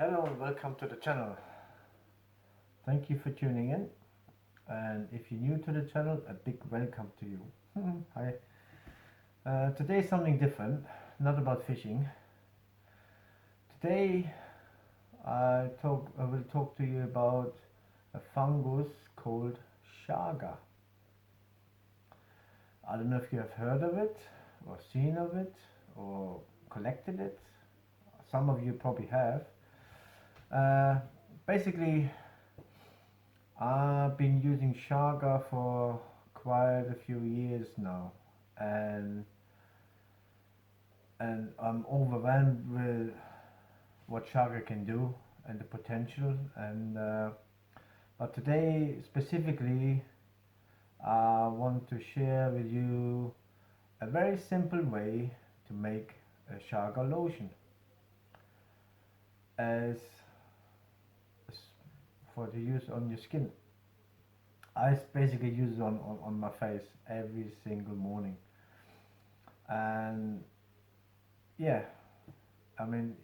Hello and welcome to the channel. Thank you for tuning in, and if you're new to the channel, a big welcome to you. Hi. Today is something different, not about fishing. Today I will talk to you about a fungus called Chaga. I don't know if you have heard of it or seen of it or collected it. Some of you probably have. Uh, Basically, I've been using Chaga for quite a few years now, and I'm overwhelmed with what Chaga can do and the potential. But today specifically, I want to share with you a very simple way to make a Chaga lotion as for the use on your skin. I basically use it on my face every single morning. And yeah, I mean,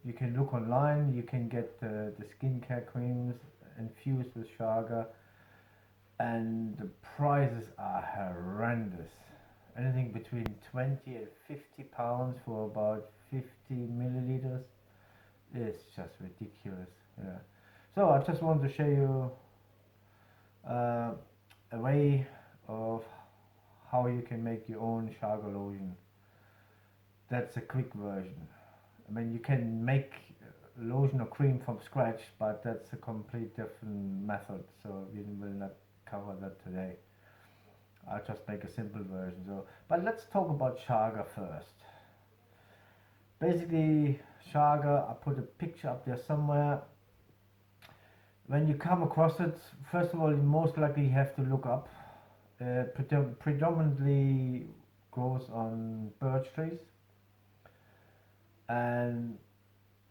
you can look online, you can get the skincare creams infused with Chaga, and the prices are horrendous. Anything between 20 and 50 pounds for about 50 milliliters. It's just ridiculous. Yeah. So I just want to show you uh, a way of how you can make your own Chaga lotion. That's a quick version. I mean, you can make lotion or cream from scratch, but that's a complete different method. So we will not cover that today. I'll just make a simple version. But let's talk about Chaga first. Basically, Chaga, I put a picture up there somewhere. When you come across it, first of all, you most likely have to look up. Predominantly grows on birch trees, and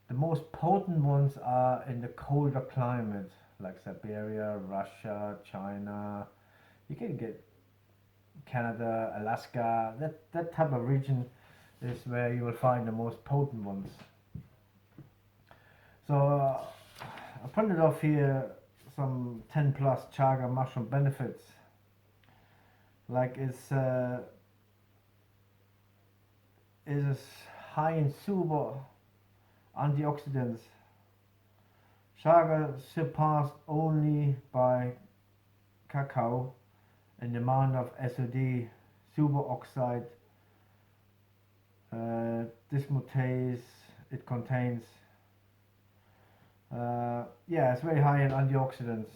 the most potent ones are in the colder climate, like Siberia, Russia, China. You can get Canada, Alaska. That type of region is where you will find the most potent ones. So I printed off here some 10 plus Chaga mushroom benefits. Like is high in super antioxidants. Chaga surpassed only by cacao in the amount of SOD, superoxide dismutase it contains. Yeah, it's very high in antioxidants.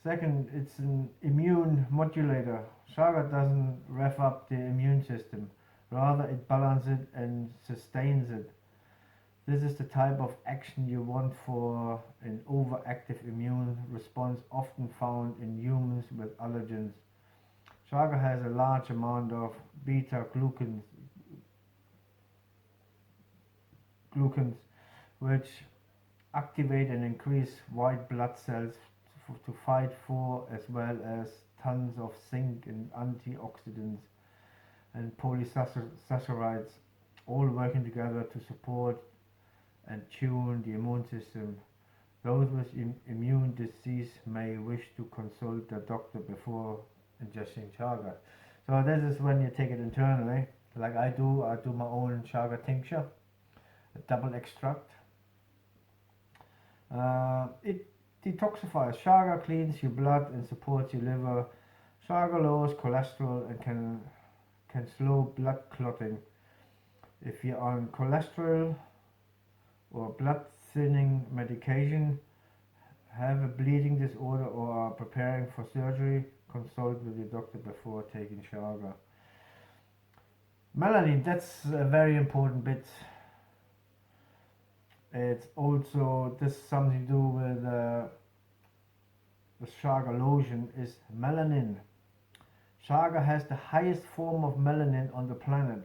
Second, it's an immune modulator. Chaga doesn't rev up the immune system, rather it balances it and sustains it. This is the type of action you want for an overactive immune response often found in humans with allergens. Chaga has a large amount of beta-glucans, which activate and increase white blood cells to fight for, as well as tons of zinc and antioxidants and polysaccharides, all working together to support and tune the immune system. Those with immune disease may wish to consult their doctor before ingesting Chaga. So this is when you take it internally, like I do. I do my own Chaga tincture, a double extract. It detoxifies. Chaga cleans your blood and supports your liver. Chaga lowers cholesterol and can slow blood clotting. If you're on cholesterol or blood thinning medication, have a bleeding disorder, or are preparing for surgery, consult with your doctor before taking Chaga. Melanin, that's a very important bit. It's also this something to do with the Chaga lotion is melanin. Chaga has the highest form of melanin on the planet.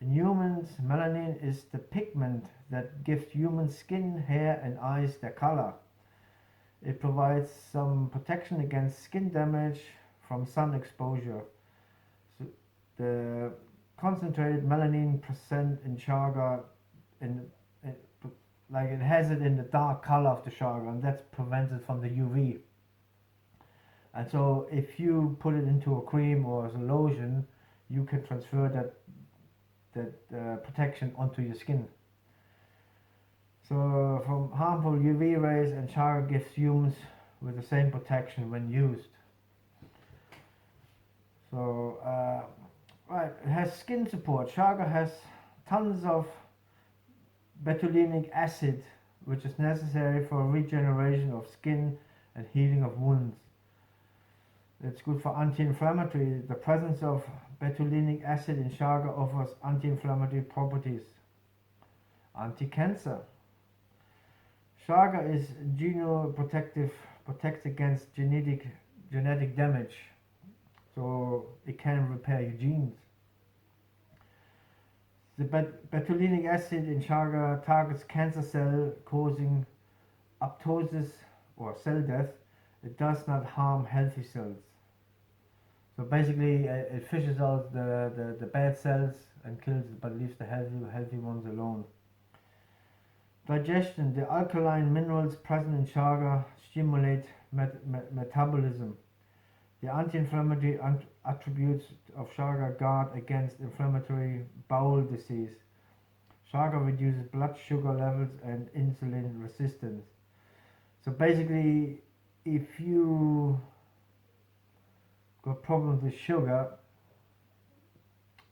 In humans, melanin is the pigment that gives human skin, hair and eyes their color. It provides some protection against skin damage from sun exposure. So the concentrated melanin present in Chaga in like it has it in the dark color of the Chaga, and that's prevented from the UV. And so if you put it into a cream or as a lotion, you can transfer that protection onto your skin. So from harmful UV rays, and Chaga gives humans with the same protection when used. So right, it has skin support. Chaga has tons of betulinic acid, which is necessary for regeneration of skin and healing of wounds. It's good for anti-inflammatory. The presence of betulinic acid in Chaga offers anti-inflammatory properties. Anti-cancer. Chaga is genoprotective, protects against genetic damage, so it can repair your genes. The betulinic acid in Chaga targets cancer cell, causing apoptosis or cell death. It does not harm healthy cells. So basically, it fishes out the bad cells and kills it, but leaves the healthy ones alone. Digestion. The alkaline minerals present in Chaga stimulate metabolism. The anti-inflammatory attributes of Chaga guard against inflammatory bowel disease. Chaga reduces blood sugar levels and insulin resistance. So basically, if you got problems with sugar,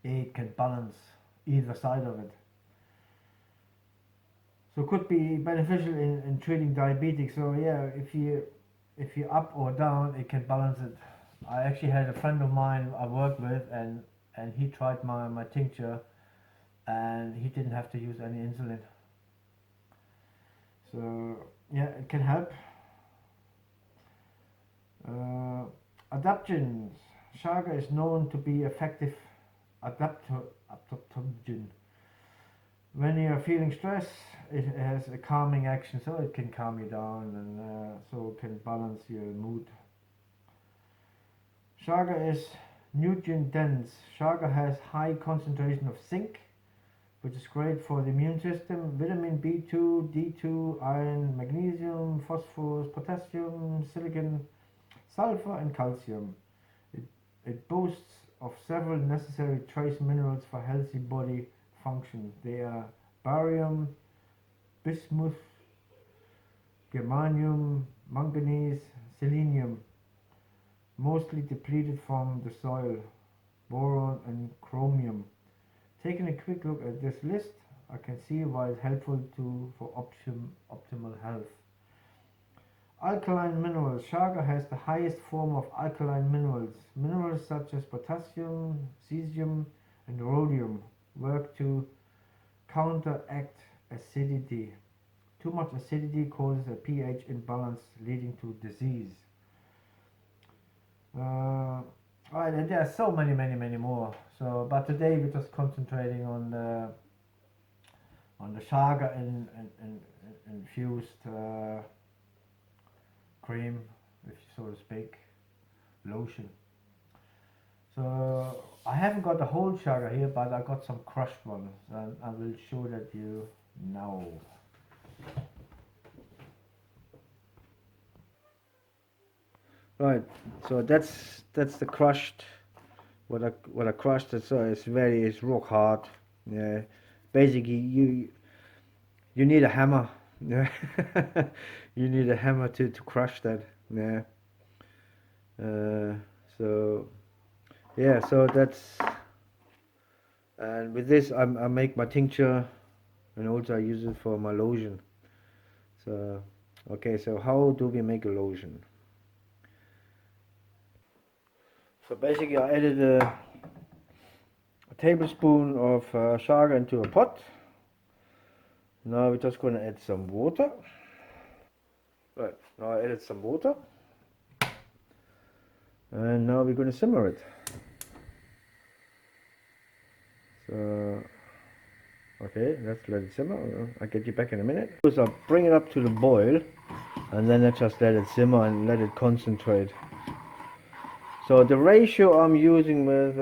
it can balance either side of it. So it could be beneficial in treating diabetes. So yeah, if you up or down, it can balance it. I actually had a friend of mine I worked with, and he tried my tincture, and he didn't have to use any insulin. So yeah, it can help. Adaptogens. Chaga is known to be effective adaptogen. When you are feeling stress, it has a calming action, so it can calm you down, and so it can balance your mood. Chaga is nutrient dense. Chaga has high concentration of zinc, which is great for the immune system, vitamin B2, D2, iron, magnesium, phosphorus, potassium, silicon, sulfur, and calcium. It boasts of several necessary trace minerals for healthy body function. They are barium, bismuth, germanium, manganese, selenium, mostly depleted from the soil, boron, and chromium. Taking a quick look at this list, I can see why it's helpful for optimal health. Alkaline minerals. Chaga has the highest form of alkaline minerals. Minerals such as potassium, cesium, and rhodium work to counteract acidity. Too much acidity causes a pH imbalance, leading to disease. Alright, and there are so many more. So, but today we're just concentrating on the Chaga infused cream, if so to speak, lotion. So I haven't got the whole Chaga here, but I got some crushed ones, and I will show that you now. Right, so that's the crushed. What I crushed it, so it's rock hard. Yeah, basically you need a hammer. Yeah, you need a hammer to crush that. Yeah. So yeah, so that's, and with this I make my tincture, and also I use it for my lotion. So okay, so how do we make a lotion? So basically I added a tablespoon of Chaga into a pot. Now we're just going to add some water. Right, now I added some water. And now we're going to simmer it. So, okay, let's let it simmer. I'll get you back in a minute. So I'll bring it up to the boil, and then I just let it simmer and let it concentrate. So the ratio I'm using with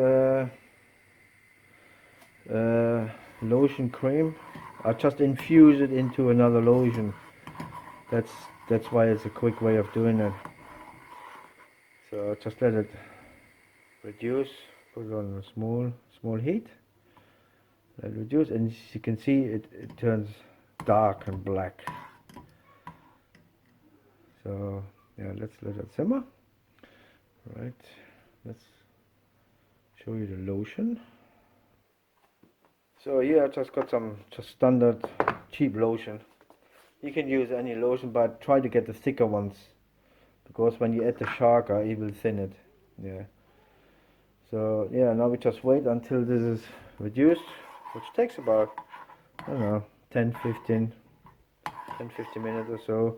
lotion cream, I just infuse it into another lotion. That's why it's a quick way of doing it. So just let it reduce, put it on a small heat, let it reduce, and as you can see it turns dark and black. So yeah, let's let it simmer. Right, let's show you the lotion. So here I just got some just standard cheap lotion. You can use any lotion, but try to get the thicker ones, because when you add the Chaga it will thin it. Yeah. So yeah, now we just wait until this is reduced, which takes about, I don't know, 10-15 minutes or so.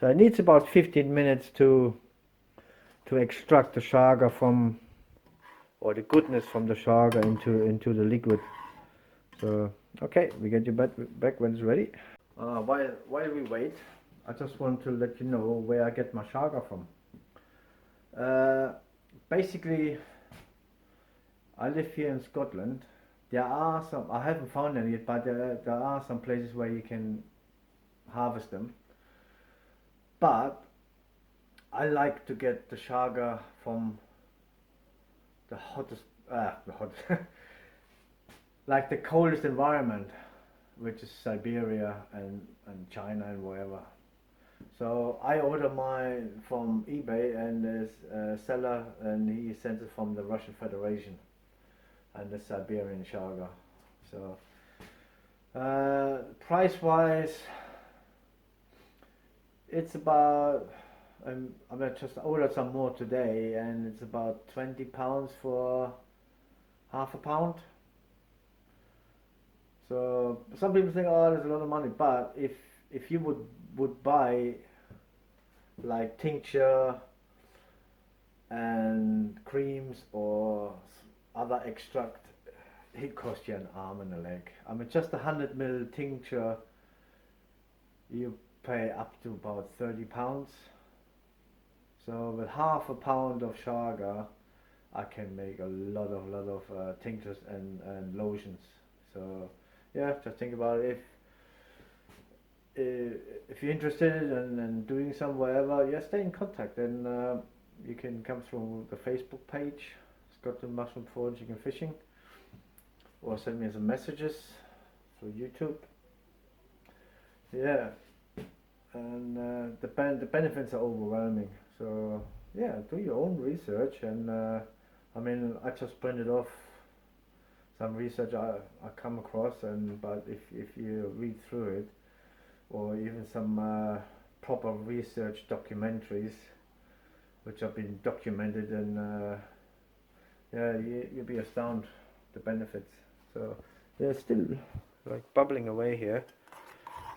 So it needs about 15 minutes to extract the Chaga from, or the goodness from the Chaga into the liquid. So okay, we get you back when it's ready. While we wait, I just want to let you know where I get my Chaga from. Basically, I live here in Scotland. There are some, I haven't found any yet, but there are some places where you can harvest them. But I like to get the Chaga from the hottest, like the coldest environment, which is Siberia and China and wherever. So I order mine from eBay, and there's a seller and he sends it from the Russian Federation and the Siberian Chaga. So price wise, it's about, I just ordered some more today, and it's about £20 for half a pound. So some people think, oh, there's a lot of money, but if you would buy like tincture and creams or other extract, it costs you an arm and a leg. I mean, just 100 ml tincture, you pay up to about £30. So with half a pound of Chaga, I can make a lot of tinctures and lotions. So yeah, just think about it. If you're interested in doing some wherever, yeah, stay in contact, and you can come through the Facebook page, Scotland Mushroom Foraging and Fishing, or send me some messages through YouTube. Yeah, and the benefits are overwhelming. So yeah, do your own research, and I mean, I just printed off some research I come across, but if you read through it, or even some proper research documentaries which have been documented, and yeah, you'll be astounded the benefits. So they're still like bubbling away here,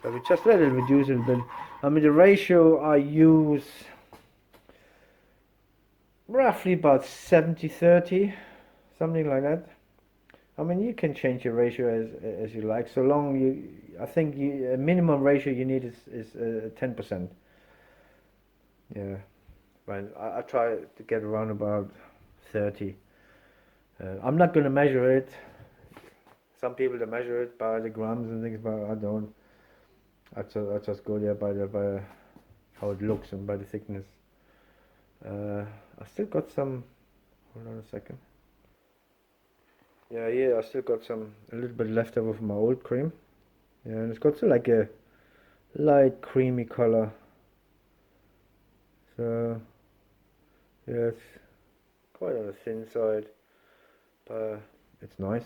so we just let it reduce a bit. I mean, the ratio I use roughly about 70-30, something like that. I mean, you can change your ratio as you like, so long I think a minimum ratio you need is 10%. Yeah, but I try to get around about 30. I'm not going to measure it. Some people they measure it by the grams and things, but I don't. I just go there by how it looks and by the thickness. I still got some. Hold on a second. Yeah, I still got a little bit left over from my old cream. Yeah, and it's got like a light creamy color. So yeah, it's quite on the thin side, but it's nice.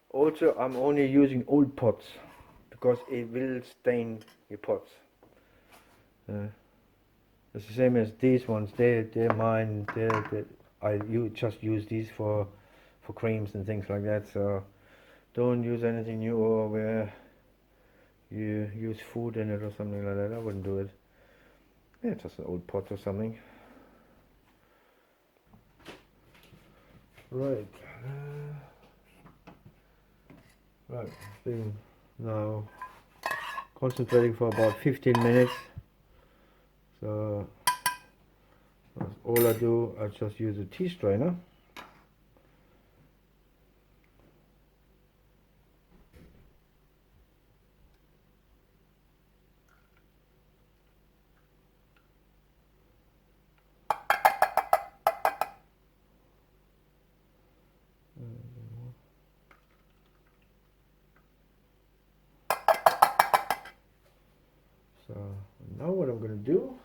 Also, I'm only using old pots because it will stain your pots. It's the same as these ones. They're mine. You just use these for creams and things like that. So don't use anything new or where you use food in it or something like that. I wouldn't do it. Yeah, just an old pot or something. Right. Right. Been now concentrating for about 15 minutes. So that's all I do. I just use a tea strainer. now what I'm going to do,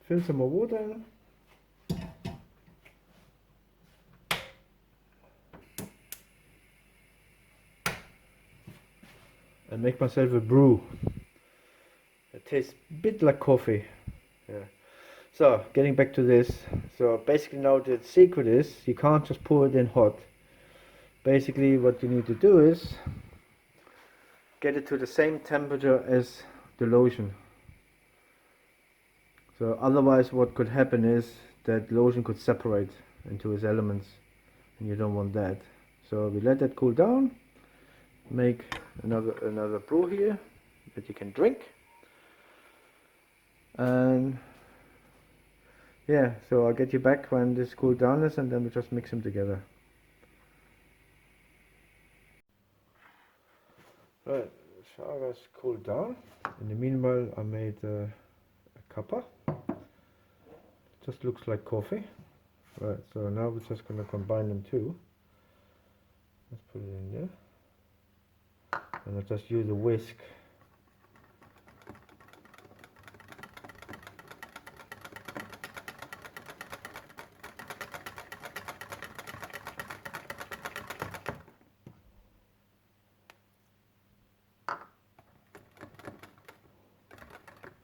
fill some more water in. And make myself a brew. It tastes a bit like coffee. Yeah. So getting back to this. So basically now the secret is you can't just pour it in hot. Basically what you need to do is get it to the same temperature as the lotion. So otherwise what could happen is that lotion could separate into its elements, and you don't want that. So we let that cool down, make another brew here that you can drink, and yeah, so I'll get you back when this cooled down is, and then we just mix them together. Right, Chaga's cooled down. In the meanwhile I made a cuppa. Just looks like coffee. Right, so now we're just going to combine them too. Let's put it in there. And I'll just use a whisk.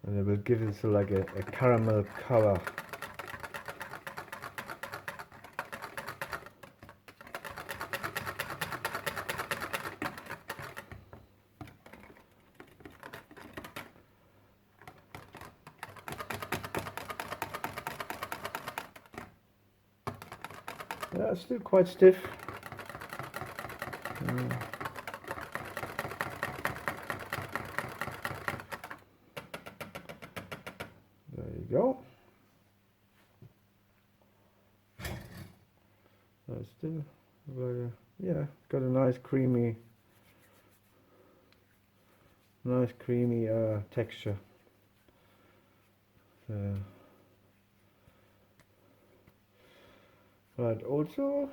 And it will give it like a caramel color. Yeah, it's still quite stiff. There you go. It's still very, yeah, got a nice creamy texture. Right, also,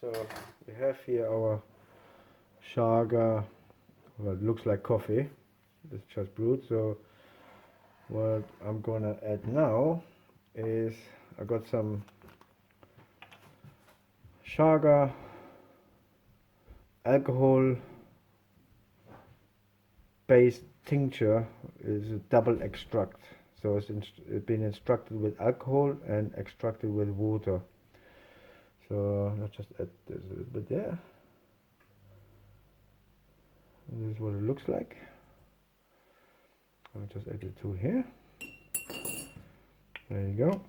so we have here our Chaga. Well, it looks like coffee. It's just brewed. So what I'm gonna add now is I got some Chaga alcohol based tincture. Is a double extract. So it's been extracted with alcohol and extracted with water. So let's just add this a little bit there. And this is what it looks like. I'll just add the two here. There you go.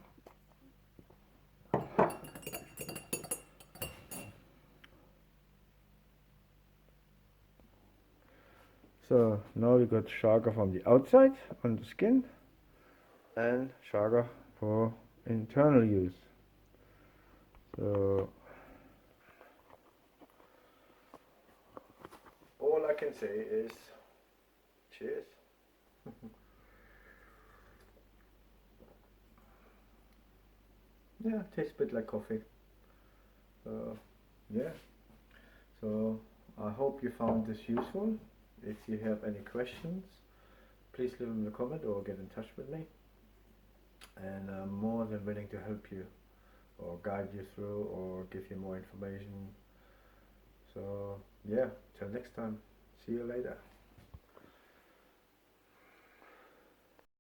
So now we got Chaga from the outside on the skin and Chaga for internal use. So all I can say is cheers. Yeah, tastes a bit like coffee. So yeah. So I hope you found this useful. If you have any questions, please leave them in the comment or get in touch with me. And I'm more than willing to help you or guide you through or give you more information. So yeah, till next time. See you later.